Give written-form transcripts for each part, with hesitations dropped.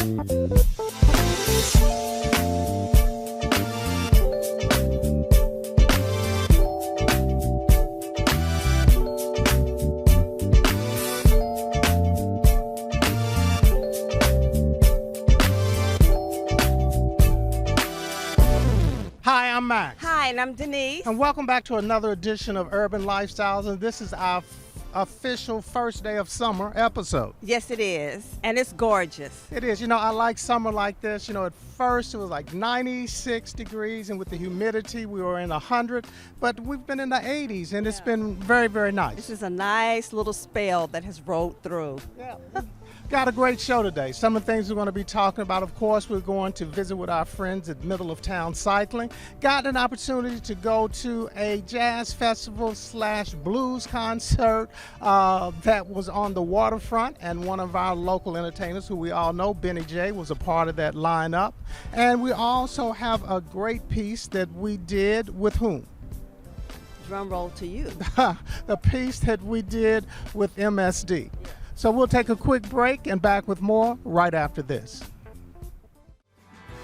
Hi, I'm Max. Hi, and I'm Denise. And welcome back to another edition of Urban Lifestyles, and this is our official first day of summer episode. Yes, it is, and it's gorgeous. It is. You know, I like summer like this. You know, at first it was like 96 degrees, and with the humidity we were in 100, but we've been in the 80s, and it's been very, very nice. This is a nice little spell that has rolled through. Yeah. Got a great show today. Some of the things we're going to be talking about, of course, we're going to visit with our friends at Middle of Town Cycling. Got an opportunity to go to a jazz festival / blues concert that was on the waterfront, and one of our local entertainers who we all know, Benny J, was a part of that lineup. And we also have a great piece that we did with whom? Drum roll to you. The piece that we did with MSD. So we'll take a quick break and back with more right after this.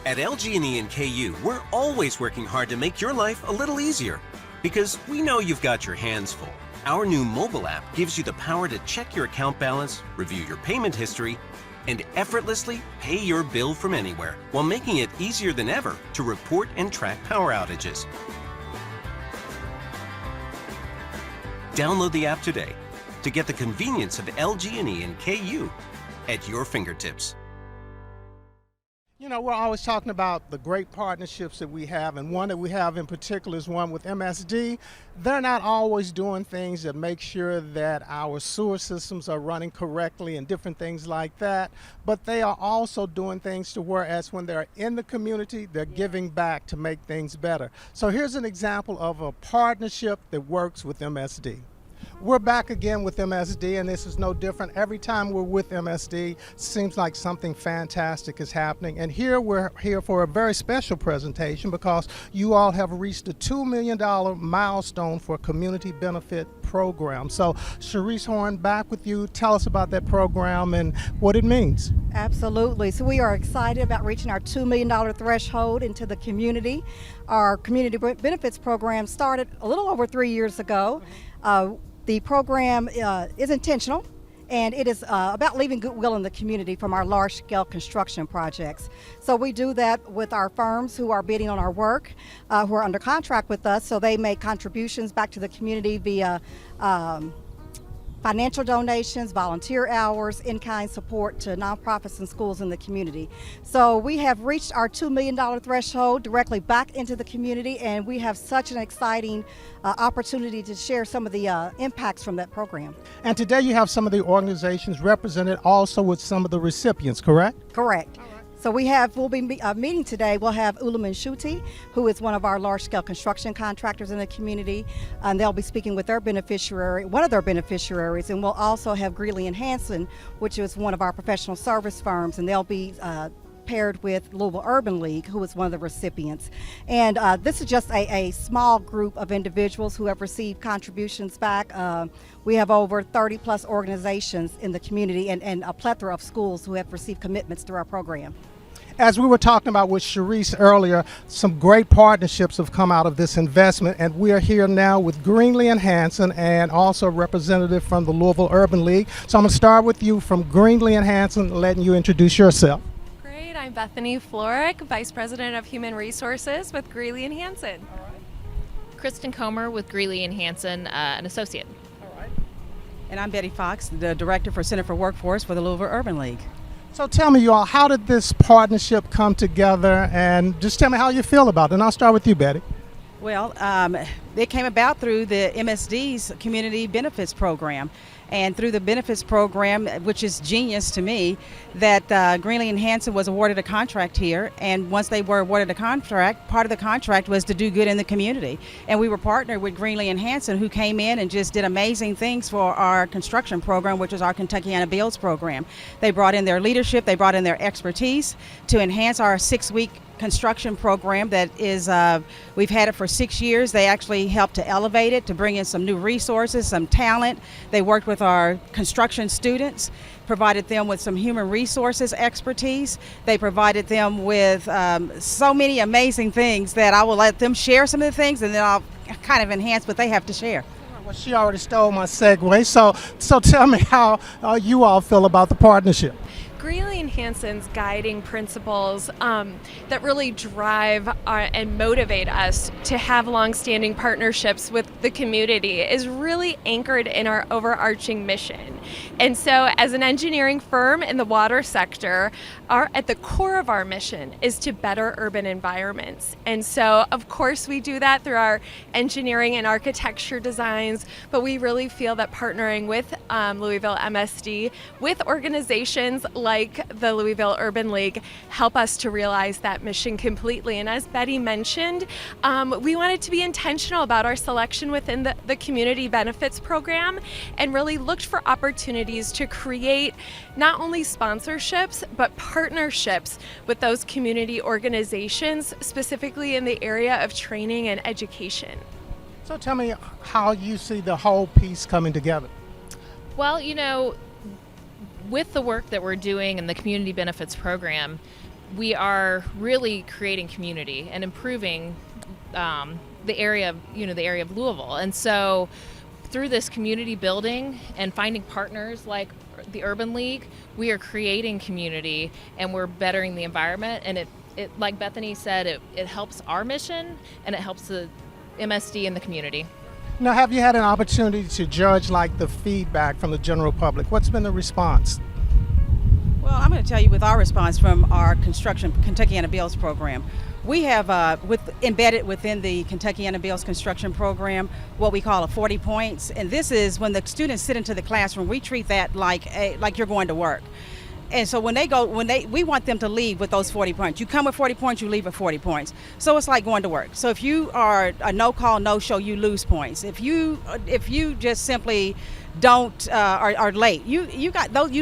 At LG&E and KU, we're always working hard to make your life a little easier. Because we know you've got your hands full. Our new mobile app gives you the power to check your account balance, review your payment history, and effortlessly pay your bill from anywhere, while making it easier than ever to report and track power outages. Download the app today to get the convenience of LG&E and KU at your fingertips. You know, we're always talking about the great partnerships that we have, and one that we have in particular is one with MSD. They're not always doing things that make sure that our sewer systems are running correctly and different things like that, but they are also doing things to whereas when they're in the community, they're giving back to make things better. So here's an example of a partnership that works with MSD. We're back again with MSD, and this is no different. Every time we're with MSD, seems like something fantastic is happening. And here we're here for a very special presentation because you all have reached the $2 million milestone for a community benefit program. So Sharice Horn, back with you. Tell us about that program and what it means. Absolutely. So we are excited about reaching our $2 million threshold into the community. Our community benefits program started a little over 3 years ago. The program is intentional, and it is about leaving goodwill in the community from our large-scale construction projects. So we do that with our firms who are bidding on our work, who are under contract with us, so they make contributions back to the community via financial donations, volunteer hours, in-kind support to nonprofits and schools in the community. So we have reached our $2 million threshold directly back into the community, and we have such an exciting opportunity to share some of the impacts from that program. And today you have some of the organizations represented also with some of the recipients, correct? Correct. So we'll be meeting today. We'll have Ulaman Shuti, who is one of our large-scale construction contractors in the community, and they'll be speaking with their beneficiary, one of their beneficiaries, and we'll also have Greeley and Hanson, which is one of our professional service firms, and they'll be paired with Louisville Urban League, who is one of the recipients. And this is just a small group of individuals who have received contributions back. We have over 30 plus organizations in the community and a plethora of schools who have received commitments through our program. As we were talking about with Sharice earlier, some great partnerships have come out of this investment, and we are here now with Greenlee and Hanson and also a representative from the Louisville Urban League. So I'm going to start with you from Greenlee and Hanson, letting you introduce yourself. Great, I'm Bethany Florick, Vice President of Human Resources with Greeley and Hanson. All right. Kristen Comer with Greeley and Hanson, an associate. All right. And I'm Betty Fox, the Director for Center for Workforce for the Louisville Urban League. So tell me, you all, how did this partnership come together, and just tell me how you feel about it. And I'll start with you, Betty. Well, it came about through the MSD's Community Benefits Program. And through the benefits program, which is genius to me, that Greenlee and Hanson was awarded a contract here. And once they were awarded a contract, part of the contract was to do good in the community. And we were partnered with Greenlee and Hanson, who came in and just did amazing things for our construction program, which is our Kentuckian Builds program. They brought in their leadership, they brought in their expertise to enhance our 6-week construction program that is, we've had it for 6 years. They actually actually helped to elevate it, to bring in some new resources, some talent. They worked with our construction students, provided them with some human resources expertise. They provided them with so many amazing things that I will let them share some of the things, and then I'll kind of enhance what they have to share. Well, she already stole my segue, so tell me how you all feel about the partnership. Greeley and Hanson's guiding principles that really drive and motivate us to have long-standing partnerships with the community is really anchored in our overarching mission. And so as an engineering firm in the water sector, at the core of our mission is to better urban environments. And so of course we do that through our engineering and architecture designs, but we really feel that partnering with Louisville MSD, with organizations like the Louisville Urban League, help us to realize that mission completely. And as Betty mentioned, we wanted to be intentional about our selection within the community benefits program, and really looked for opportunities to create not only sponsorships but partnerships with those community organizations, specifically in the area of training and education. So tell me how you see the whole piece coming together. Well, with the work that we're doing in the community benefits program, we are really creating community and improving the area of Louisville. And so through this community building and finding partners like the Urban League, we are creating community and we're bettering the environment. And it like Bethany said, it helps our mission and it helps the MSD and the community. Now, have you had an opportunity to judge like the feedback from the general public? What's been the response? Well, I'm going to tell you with our response from our Kentuckian Bills program. We have embedded within the Kentuckian Bills construction program what we call a 40 points, and this is when the students sit into the classroom. We treat that like you're going to work. And so we want them to leave with those 40 points. You come with 40 points, you leave with 40 points. So it's like going to work. So if you are a no call, no show, you lose points. If you just simply don't are late, you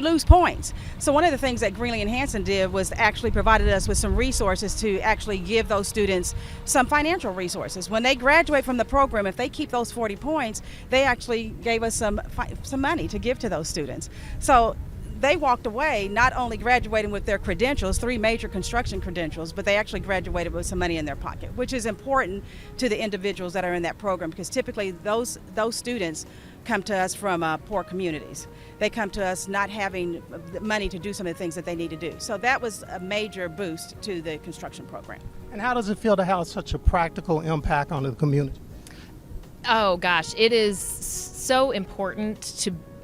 lose points. So one of the things that Greeley and Hanson did was actually provided us with some resources to actually give those students some financial resources. When they graduate from the program, if they keep those 40 points, they actually gave us some money to give to those students. So they walked away not only graduating with their credentials, 3 major construction credentials, but they actually graduated with some money in their pocket, which is important to the individuals that are in that program, because typically those students come to us from poor communities. They come to us not having money to do some of the things that they need to do. So that was a major boost to the construction program. And how does it feel to have such a practical impact on the community? Oh gosh, it is so important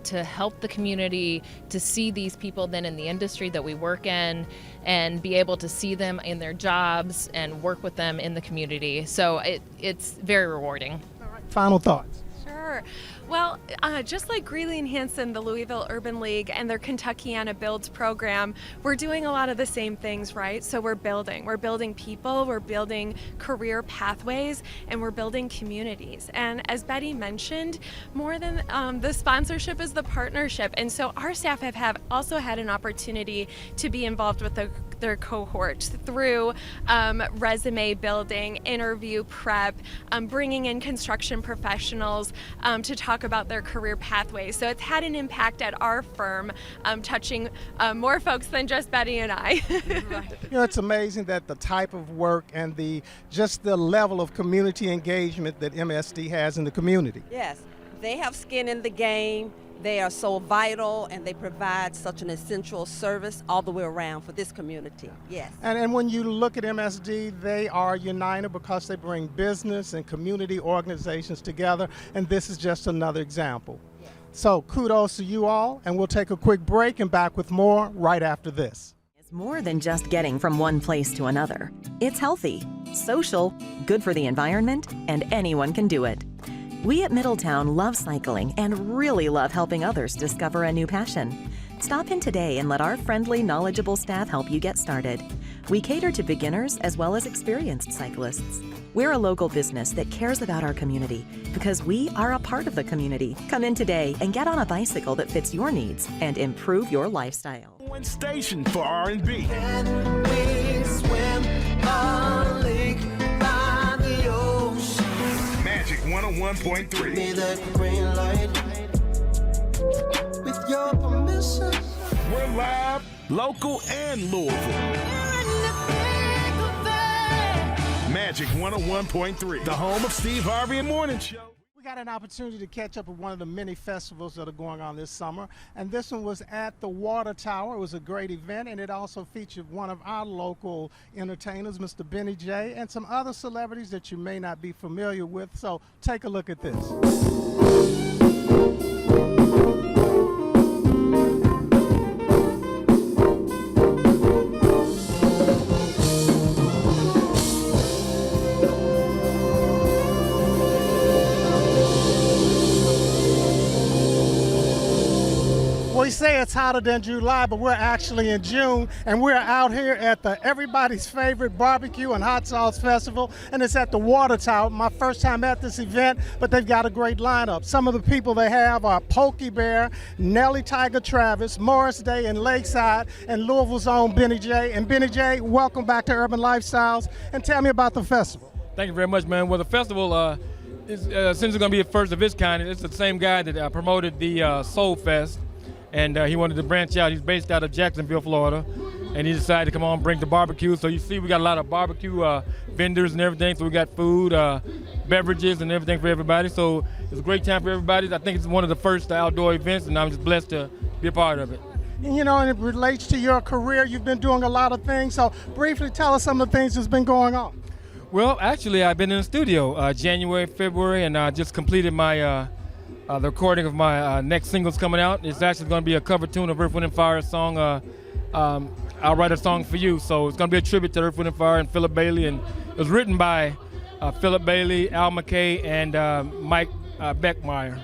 to help the community, to see these people then in the industry that we work in and be able to see them in their jobs and work with them in the community. So it's very rewarding. All right, final thoughts. Sure. Well, just like Greeley and Hanson, the Louisville Urban League, and their Kentuckiana Builds program, we're doing a lot of the same things, right? So we're building people, we're building career pathways, and we're building communities. And as Betty mentioned, more than the sponsorship is the partnership. And so our staff have also had an opportunity to be involved with their cohorts through resume building, interview prep, bringing in construction professionals to talk about their career pathways. So it's had an impact at our firm, touching more folks than just Betty and I. It's amazing that the type of work and just the level of community engagement that MSD has in the community. Yes, they have skin in the game. They are so vital, and they provide such an essential service all the way around for this community. Yes. And when you look at MSD, they are united because they bring business and community organizations together, and this is just another example. Yes. So kudos to you all, and we'll take a quick break and back with more right after this. It's more than just getting from one place to another. It's healthy, social, good for the environment, and anyone can do it. We at Middletown love cycling and really love helping others discover a new passion. Stop in today and let our friendly, knowledgeable staff help you get started. We cater to beginners as well as experienced cyclists. We're a local business that cares about our community because we are a part of the community. Come in today and get on a bicycle that fits your needs and improve your lifestyle. One station for R&B. Can we swim a lake by the ocean? Magic 101.3. Me that green light. With your permission. We're live, local, and Louisville. Magic 101.3, the home of Steve Harvey and Morning Show. We got an opportunity to catch up with one of the many festivals that are going on this summer, and this one was at the Water Tower. It was a great event, and it also featured one of our local entertainers, Mr. Benny J, and some other celebrities that you may not be familiar with. So take a look at this. We say it's hotter than July, but we're actually in June, and we're out here at the everybody's favorite barbecue and hot sauce festival, and it's at the Water Tower. My first time at this event, but they've got a great lineup. Some of the people they have are Pokey Bear, Nelly Tiger Travis, Morris Day in Lakeside, and Louisville's own Benny J. And Benny J, welcome back to Urban Lifestyles, and tell me about the festival. Thank you very much, man. Well, the festival, since it's going to be the first of its kind, it's the same guy that promoted the Soul Fest. And he wanted to branch out. He's based out of Jacksonville, Florida, and he decided to come on, bring the barbecue. So you see, we got a lot of barbecue vendors and everything. So we got food, beverages, and everything for everybody. So it's a great time for everybody. I think it's one of the first outdoor events, and I'm just blessed to be a part of it. You know, and it relates to your career. You've been doing a lot of things. So briefly tell us some of the things that's been going on. Well, actually, I've been in the studio January, February, and I just completed my the recording of my next single's coming out. It's actually going to be a cover tune of Earth, Wind & Fire song, I'll Write a Song for You. So it's going to be a tribute to Earth, Wind & Fire and Philip Bailey. And it was written by Philip Bailey, Al McKay, and Mike Beckmeyer.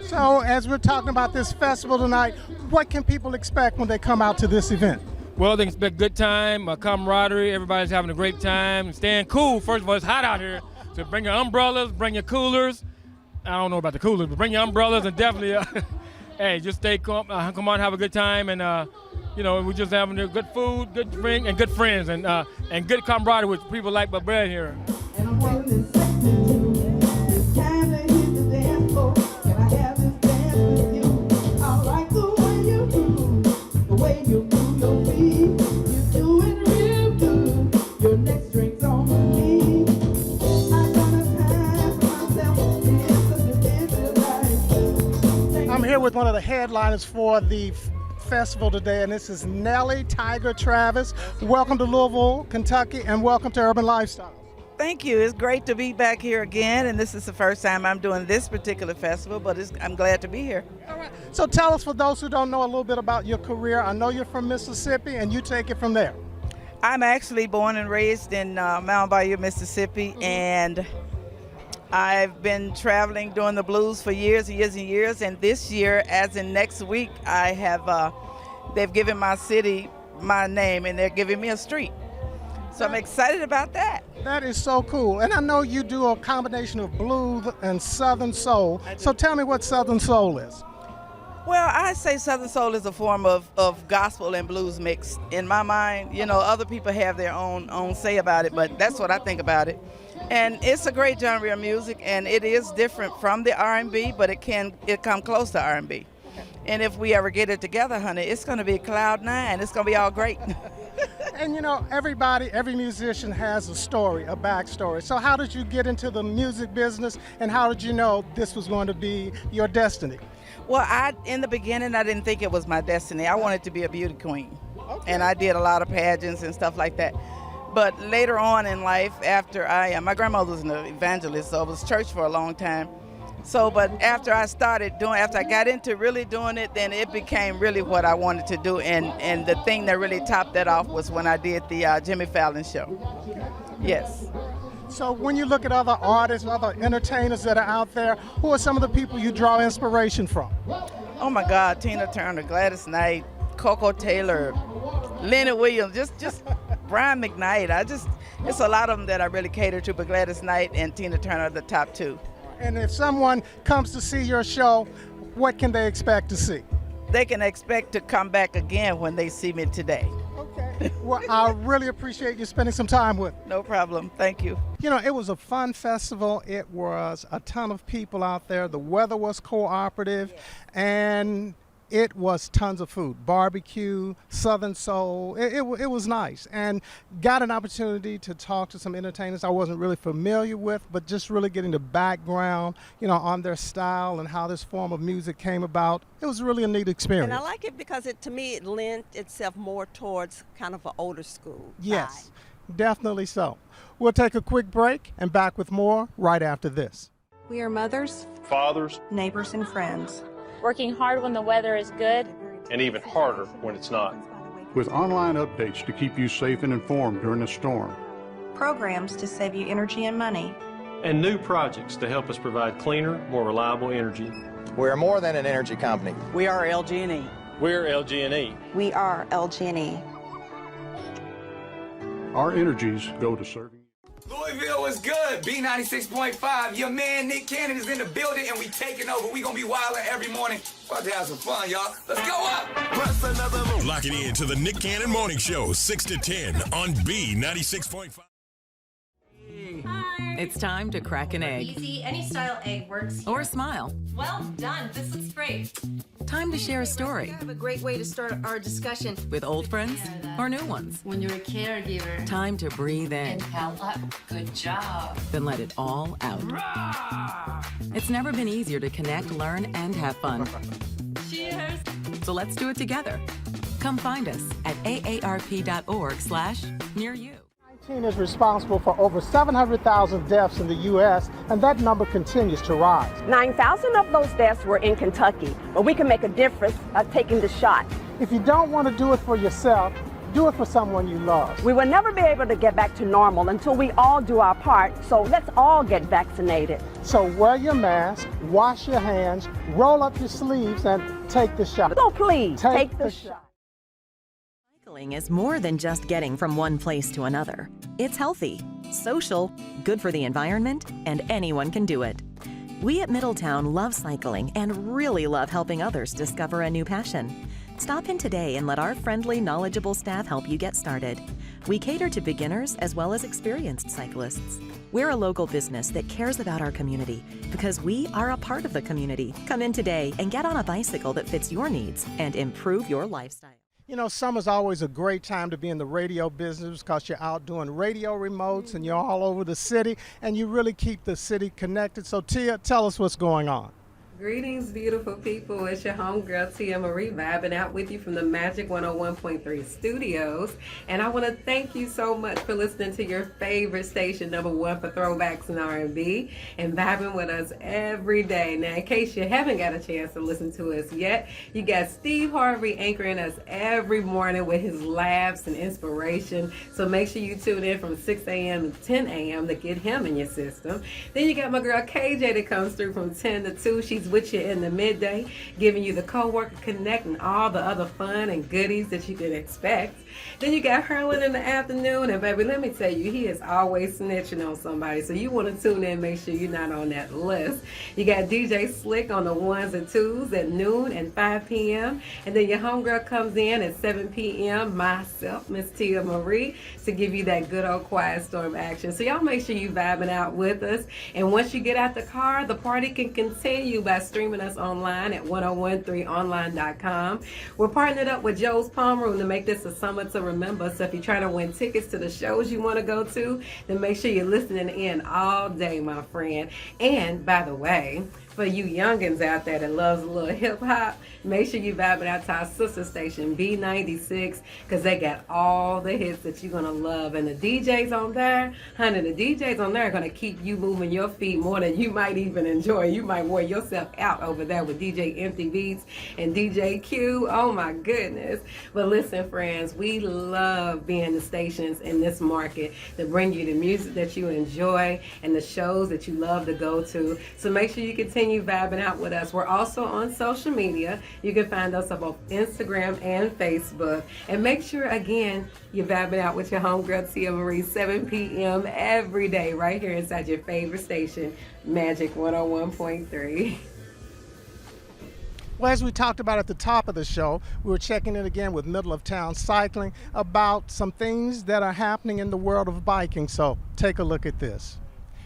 So as we're talking about this festival tonight, what can people expect when they come out to this event? Well, they can expect good time, camaraderie, everybody's having a great time, staying cool. First of all, it's hot out here, so bring your umbrellas, bring your coolers. I don't know about the coolers, but bring your umbrellas and definitely, hey, just stay calm, come on, have a good time, and you know, we're just having good food, good drink, and good friends, and good camaraderie with people like my brother here. I'm here with one of the headliners for the festival today, and this is Nelly Tiger Travis. Welcome to Louisville, Kentucky, and welcome to Urban Lifestyle. Thank you. It's great to be back here again, and this is the first time I'm doing this particular festival, but I'm glad to be here. All right. So tell us, for those who don't know, a little bit about your career. I know you're from Mississippi, and you take it from there. I'm actually born and raised in Mount Bayou, Mississippi, and I've been traveling doing the blues for years and years and years, and this year, as in next week, I have they've given my city my name, and they're giving me a street. So I'm excited about that. That is so cool. And I know you do a combination of blues and Southern soul. So tell me what Southern soul is. Well, I say Southern soul is a form of gospel and blues mixed. In my mind, you know, other people have their own say about it, but that's what I think about it. And it's a great genre of music, and it is different from the R&B, but it come close to R&B. And if we ever get it together, honey, it's going to be cloud nine. It's going to be all great. And you know, every musician has a story, a backstory. So how did you get into the music business, and how did you know this was going to be your destiny? Well, in the beginning, I didn't think it was my destiny. I wanted to be a beauty queen. Okay. And I did a lot of pageants and stuff like that. But later on in life, after my grandmother was an evangelist, so it was church for a long time. So, but after I got into really doing it, then it became really what I wanted to do. And the thing that really topped that off was when I did the Jimmy Fallon show. Yes. So when you look at other artists, other entertainers that are out there, who are some of the people you draw inspiration from? Oh my God, Tina Turner, Gladys Knight, Coco Taylor, Lenny Williams, just Brian McKnight. It's a lot of them that I really cater to, but Gladys Knight and Tina Turner are the top two. And if someone comes to see your show, what can they expect to see? They can expect to come back again when they see me today. Okay. Well, I really appreciate you spending some time with me. No problem. Thank you. You know, it was a fun festival. It was a ton of people out there. The weather was cooperative, and it was tons of food, barbecue, Southern soul. It was nice, and got an opportunity to talk to some entertainers I wasn't really familiar with, but just really getting the background, you know, on their style and how this form of music came about. It was really a neat experience. And I like it because to me it lent itself more towards kind of an older school Yes, definitely so. We'll take a quick break and back with more right after this. We are mothers, Fathers, neighbors, and friends. Working hard when the weather is good. and even harder when it's not. With online updates to keep you safe and informed during the storm. Programs to save you energy and money. And new projects to help us provide cleaner, more reliable energy. We are more than an energy company. We are LG&E. We're LG&E. We are LG&E. Our energies go to serving. Louisville was good. B96.5. Your man Nick Cannon is in the building, and we taking over. We gonna be wilding every morning. About to have some fun, y'all. Let's go up. Press another move. Lock it in to the Nick Cannon Morning Show, 6 to 10 on B96.5. Hi. It's time to crack an egg. Easy, any style egg works. Or smile. Well done. This looks great. Time to share a story. I have a great way to start our discussion. With old friends or new ones. When you're a caregiver. Time to breathe in. Inhale up. Good job. Then let it all out. It's never been easier to connect, learn, and have fun. Cheers. So let's do it together. Come find us at aarp.org/near-you. COVID-19 is responsible for over 700,000 deaths in the U.S., and that number continues to rise. 9,000 of those deaths were in Kentucky, but we can make a difference by taking the shot. If you don't want to do it for yourself, do it for someone you love. We will never be able to get back to normal until we all do our part, so let's all get vaccinated. So wear your mask, wash your hands, roll up your sleeves, and take the shot. So please, take the shot. Cycling is more than just getting from one place to another. It's healthy, social, good for the environment, and anyone can do it. We at Middletown love cycling and really love helping others discover a new passion. Stop in today and let our friendly, knowledgeable staff help you get started. We cater to beginners as well as experienced cyclists. We're a local business that cares about our community because we are a part of the community. Come in today and get on a bicycle that fits your needs and improve your lifestyle. You know, summer's always a great time to be in the radio business because you're out doing radio remotes and you're all over the city and you really keep the city connected. So Tia, tell us what's going on. Greetings, beautiful people. It's your homegirl, Tia Marie, vibing out with you from the Magic 101.3 studios. And I want to thank you so much for listening to your favorite station, #1 for throwbacks and R&B, and vibing with us every day. Now, in case you haven't got a chance to listen to us yet, you got Steve Harvey anchoring us every morning with his laughs and inspiration. So make sure you tune in from 6 a.m. to 10 a.m. to get him in your system. Then you got my girl KJ that comes through from 10 to 2. She's with you in the midday, giving you the co-worker connect and all the other fun and goodies that you can expect. Then you got Herlin in the afternoon, and baby, let me tell you, he is always snitching on somebody, so you want to tune in, make sure you're not on that list. You got DJ Slick on the 1s and 2s at noon and 5 p.m., and then your homegirl comes in at 7 p.m., myself, Miss Tia Marie, to give you that good old quiet storm action. So y'all make sure you vibing out with us, and once you get out the car, the party can continue by streaming us online at 1013online.com. We're partnered up with Joe's Palm Room to make this a summer to remember. So if you're trying to win tickets to the shows you want to go to, then make sure you're listening in all day, my friend. And by the way, for you youngins out there that loves a little hip hop, make sure you vibing out to our sister station B96, because they got all the hits that you're gonna love. And the DJs on there, honey, the DJs on there are gonna keep you moving your feet more than you might even enjoy. You might wear yourself out over there with DJ Empty Beats and DJ Q. Oh my goodness. But listen, friends, we love being the stations in this market that bring you the music that you enjoy and the shows that you love to go to. So make sure you continue vibing out with us. We're also on social media. You can find us on both Instagram and Facebook. And make sure, again, you're vibing out with your homegirl Tia Marie, 7 p.m. every day, right here inside your favorite station, Magic 101.3. Well, as we talked about at the top of the show, we were checking in again with Middle of Town Cycling about some things that are happening in the world of biking. So take a look at this.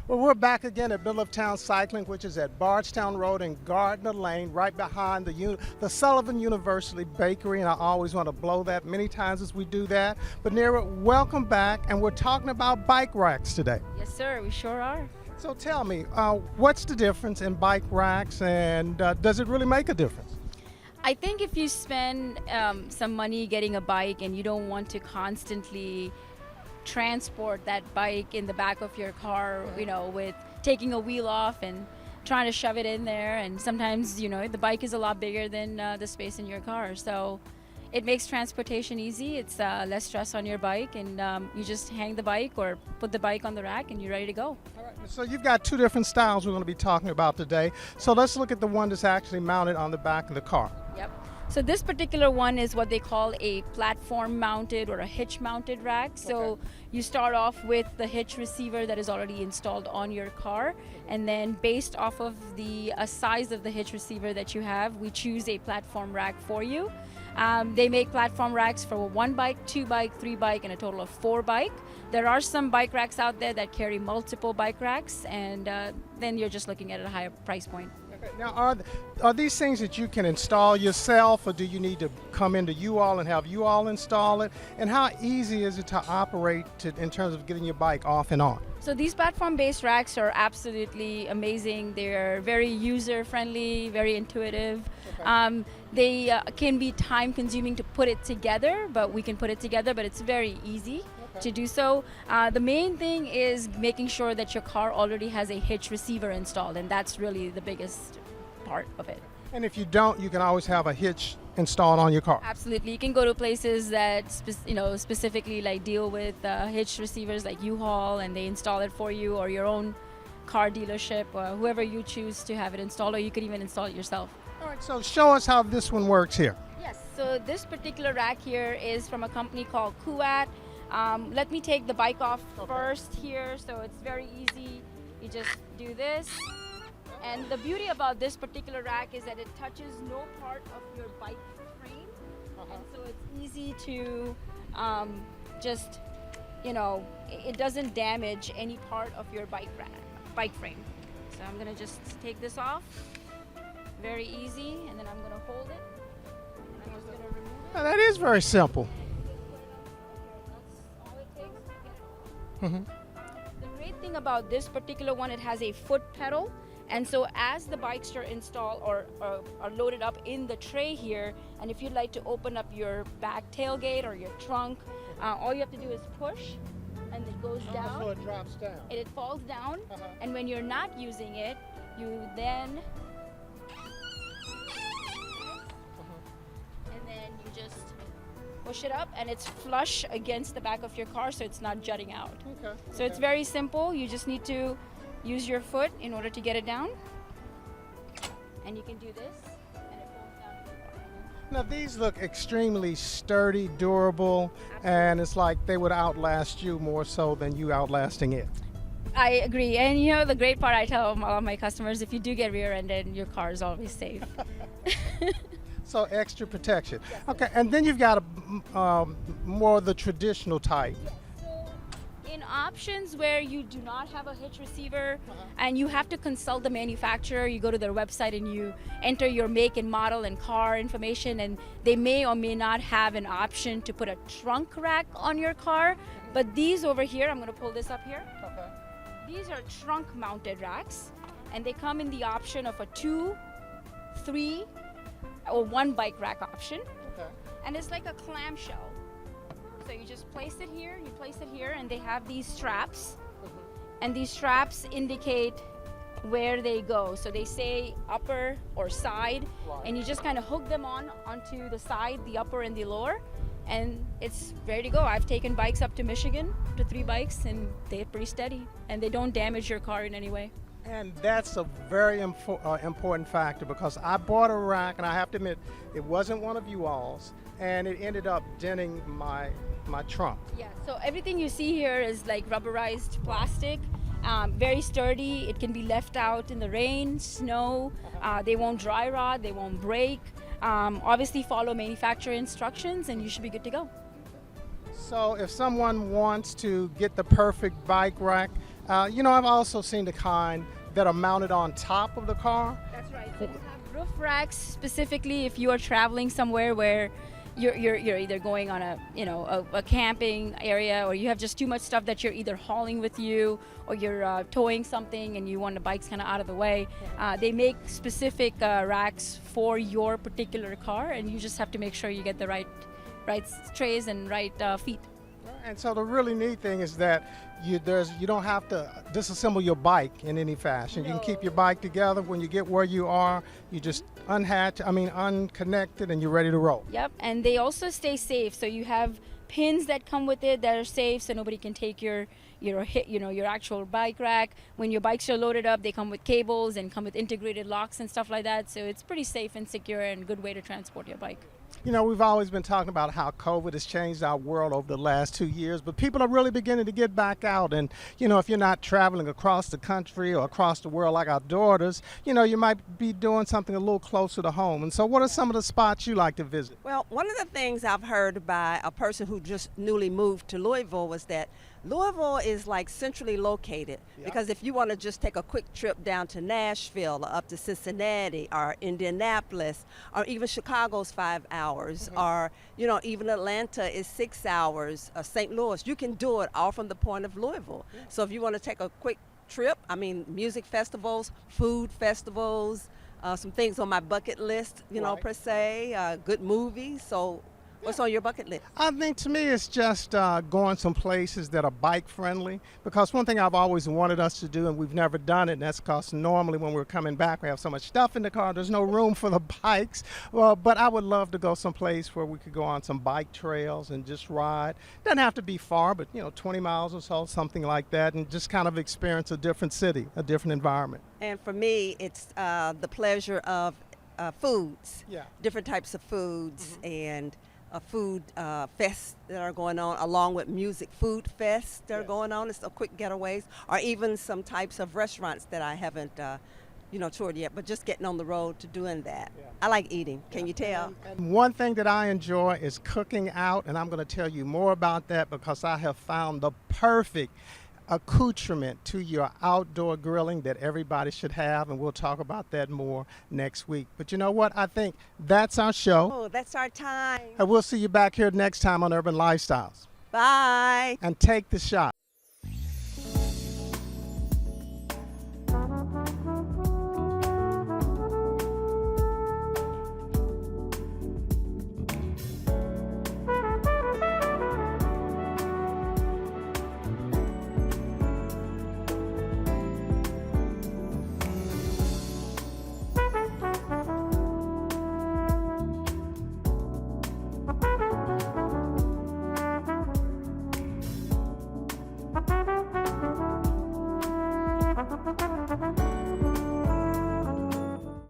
Well, we're back again at Middle of Town Cycling, which is at Bardstown Road and Gardner Lane, right behind the Sullivan University Bakery, and I always want to blow that many times as we do that. But Nira, welcome back, and we're talking about bike racks today. Yes, sir, we sure are. So tell me, what's the difference in bike racks, and does it really make a difference? I think if you spend some money getting a bike and you don't want to constantly transport that bike in the back of your car, you know, with taking a wheel off and trying to shove it in there, and sometimes, you know, the bike is a lot bigger than the space in your car. So it makes transportation easy. It's less stress on your bike, and you just hang the bike or put the bike on the rack and you're ready to go. All right. So you've got two different styles we're going to be talking about today. So let's look at the one that's actually mounted on the back of the car. Yep. So this particular one is what they call a platform mounted or a hitch mounted rack. So you start off with the hitch receiver that is already installed on your car, and then based off of the size of the hitch receiver that you have, we choose a platform rack for you. They make platform racks for 1 bike, 2 bike, 3 bike, and a total of 4 bike. There are some bike racks out there that carry multiple bike racks, and then you're just looking at a higher price point. Okay. Now, are these things that you can install yourself, or do you need to come into U-Haul and have U-Haul install it? And how easy is it to operate in terms of getting your bike off and on? So these platform-based racks are absolutely amazing. They're very user-friendly, very intuitive. Okay. They can be time-consuming to put it together, but we can put it together, but it's very easy to do so. The main thing is making sure that your car already has a hitch receiver installed, and that's really the biggest part of it. And if you don't, you can always have a hitch installed on your car. Absolutely. You can go to places that specifically like deal with hitch receivers like U-Haul, and they install it for you, or your own car dealership, or whoever you choose to have it installed, or you could even install it yourself. All right, so show us how this one works here. Yes, so this particular rack here is from a company called Kuat. Let me take the bike off first here, so it's very easy. You just do this. And the beauty about this particular rack is that it touches no part of your bike frame. And so it's easy to just, it doesn't damage any part of your bike frame. So I'm gonna just take this off. Very easy, and then I'm gonna hold it. And I'm just gonna remove it. Now, that is very simple. The great thing about this particular one, it has a foot pedal, and so as the bikes are installed or are loaded up in the tray here, and if you'd like to open up your back tailgate or your trunk, all you have to do is push, and it goes down. So it drops down. And it falls down, and when you're not using it, you then and then you just push it up, and it's flush against the back of your car, so it's not jutting out. Okay. So it's very simple. You just need to use your foot in order to get it down, and you can do this, and it pulls down. Now these look extremely sturdy, durable, and it's like they would outlast you more so than you outlasting it. I agree, and the great part I tell all of my customers, if you do get rear-ended, your car is always safe. So extra protection. Okay, and then you've got more of the traditional type. In options where you do not have a hitch receiver and you have to consult the manufacturer, you go to their website and you enter your make and model and car information, and they may or may not have an option to put a trunk rack on your car. But these over here, I'm going to pull this up here. Okay. These are trunk mounted racks, and they come in the option of a 2, 3, or 1 bike rack option. Okay. And it's like a clamshell. So you just place it here, and they have these straps. And these straps indicate where they go. So they say upper or side, and you just kind of hook them onto the side, the upper and the lower, and it's ready to go. I've taken bikes up to Michigan, to 3 bikes, and they're pretty steady, and they don't damage your car in any way. And that's a very important factor, because I bought a rack, and I have to admit, it wasn't one of you all's, and it ended up denting my trunk. Yeah, so everything you see here is like rubberized plastic. Very sturdy. It can be left out in the rain, snow. They won't dry rot. They won't break. Obviously, follow manufacturer instructions, and you should be good to go. So if someone wants to get the perfect bike rack, I've also seen the kind that are mounted on top of the car. That's right. So you have roof racks specifically if you are traveling somewhere where you're either going on a camping area, or you have just too much stuff that you're either hauling with you, or you're towing something and you want the bikes kind of out of the way. They make specific racks for your particular car, and you just have to make sure you get the right trays and right feet. And so the really neat thing is that you don't have to disassemble your bike in any fashion. You can keep your bike together. When you get where you are, you just unconnected, and you're ready to roll. Yep, and they also stay safe. So you have pins that come with it that are safe, so nobody can take your actual bike rack. When your bikes are loaded up, they come with cables and come with integrated locks and stuff like that. So it's pretty safe and secure and a good way to transport your bike. We've always been talking about how COVID has changed our world over the last 2 years, but people are really beginning to get back out. And, if you're not traveling across the country or across the world like our daughters, you might be doing something a little closer to home. And so what are some of the spots you like to visit? Well, one of the things I've heard by a person who just newly moved to Louisville was that Louisville is like centrally located, because if you want to just take a quick trip down to Nashville or up to Cincinnati or Indianapolis, or even Chicago's 5 hours, or even Atlanta is 6 hours, or St. Louis, you can do it all from the point of Louisville. So if you want to take a quick trip, music festivals, food festivals, some things on my bucket list, per se, good movies. So what's on your bucket list? I think to me it's just going some places that are bike friendly, because one thing I've always wanted us to do, and we've never done it, and that's because normally when we're coming back we have so much stuff in the car, there's no room for the bikes. But I would love to go someplace where we could go on some bike trails and just ride. Doesn't have to be far, but 20 miles or so, something like that, and just kind of experience a different city, a different environment. And for me, it's the pleasure of foods, different types of foods, and food fests that are going on, along with music food fests that are going on. It's a quick getaways, or even some types of restaurants that I haven't toured yet, but just getting on the road to doing that. I like eating. Can you tell? And one thing that I enjoy is cooking out, and I'm going to tell you more about that because I have found the perfect accoutrement to your outdoor grilling that everybody should have, and we'll talk about that more next week. But you know what? I think that's our show. Oh, that's our time. And we'll see you back here next time on Urban Lifestylez. Bye. And take the shot.